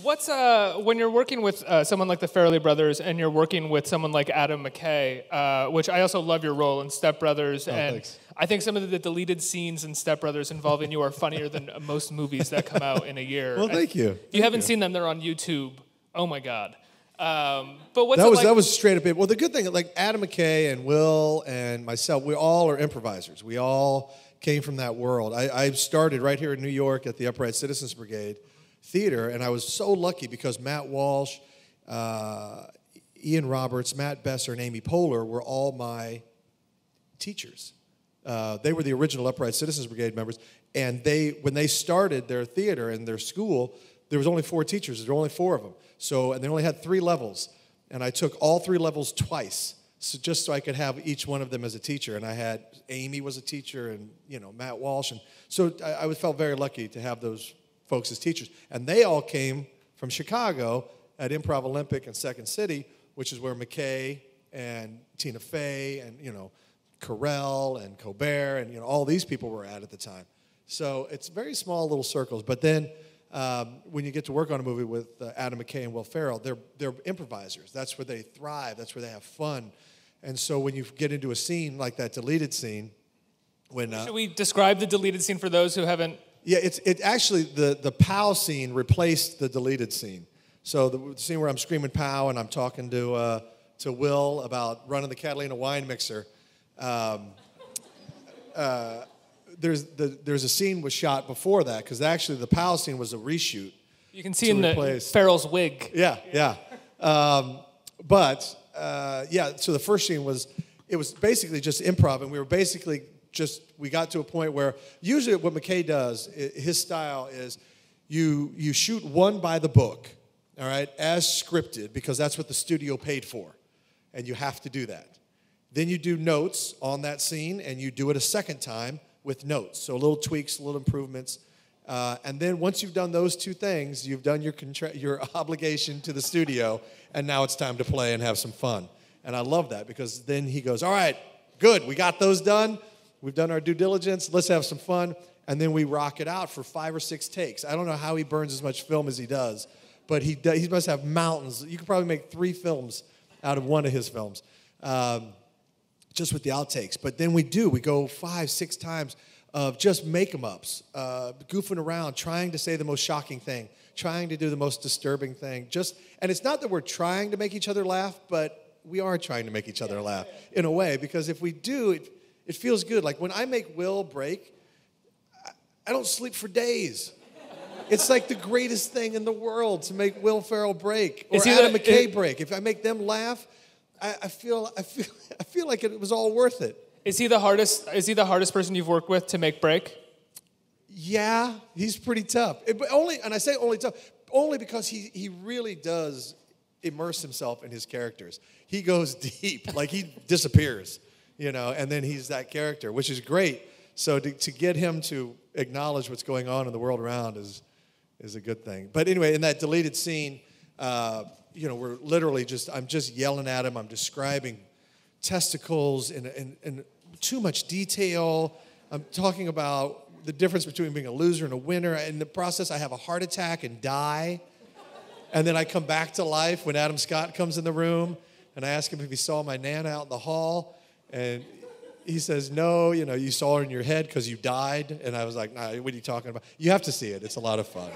What's when you're working with someone like the Ferrell brothers and you're working with someone like Adam McKay, which I also love your role in Step Brothers, and thanks. I think some of the deleted scenes in Step Brothers involving you are funnier than most movies that come out in a year. Well, thank you. If you haven't seen them, they're on YouTube. Oh my God. But what's that was straight up. Well, the good thing, like Adam McKay and Will and myself, we all are improvisers. We all came from that world. I started right here in New York at the Upright Citizens Brigade Theater, and I was so lucky because Matt Walsh, Ian Roberts, Matt Besser, and Amy Poehler were all my teachers. They were the original Upright Citizens Brigade members, and when they started their theater and their school, there was only 4 teachers. There were only 4 of them. And they only had 3 levels, and I took all 3 levels twice, just so I could have each one of them as a teacher. And I had Amy was a teacher, and Matt Walsh, and so I felt very lucky to have those folks as teachers. And they all came from Chicago at Improv Olympic and Second City, which is where McKay and Tina Fey and Ferrell and Colbert and all these people were at the time. So it's very small little circles. But then when you get to work on a movie with Adam McKay and Will Ferrell, they're improvisers. That's where they thrive. That's where they have fun. And so when you get into a scene like that deleted scene, should we describe the deleted scene for those who haven't? Yeah, it actually the POW scene replaced the deleted scene. So the scene where I'm screaming POW and I'm talking to Will about running the Catalina wine mixer. There's a scene was shot before that because actually the POW scene was a reshoot. You can see in the Ferrell's wig. Yeah. So the first scene was basically just improv, and we were basically we got to a point where usually what McKay does, his style is you shoot one by the book, all right, as scripted because that's what the studio paid for, and you have to do that. Then you do notes on that scene, and you do it a second time with notes, so little tweaks, little improvements. And then once you've done those 2 things, you've done your obligation to the studio, and now it's time to play and have some fun. And I love that because then he goes, all right, good, we got those done. We've done our due diligence. Let's have some fun. And then we rock it out for 5 or 6 takes. I don't know how he burns as much film as he does, but he must have mountains. You could probably make 3 films out of one of his films, just with the outtakes. But then we go 5, 6 times of just make-em-ups, goofing around, trying to say the most shocking thing, trying to do the most disturbing thing. And it's not that we're trying to make each other laugh, but we are trying to make each other laugh in a way, because if we do, it feels good. Like when I make Will break, I don't sleep for days. It's like the greatest thing in the world to make Will Ferrell break or Adam McKay break. If I make them laugh, I feel like it was all worth it. Is he the hardest person you've worked with to make break? Yeah, he's pretty tough. And I say only tough, only because he really does immerse himself in his characters. He goes deep, like he disappears, and then he's that character, which is great. So to get him to acknowledge what's going on in the world around is a good thing. But anyway, in that deleted scene, we're literally I'm just yelling at him. I'm describing testicles in too much detail. I'm talking about the difference between being a loser and a winner. In the process, I have a heart attack and die. And then I come back to life when Adam Scott comes in the room, and I ask him if he saw my Nana out in the hall, and he says, no, you saw her in your head because you died. And I was like, nah, what are you talking about? You have to see it. It's a lot of fun.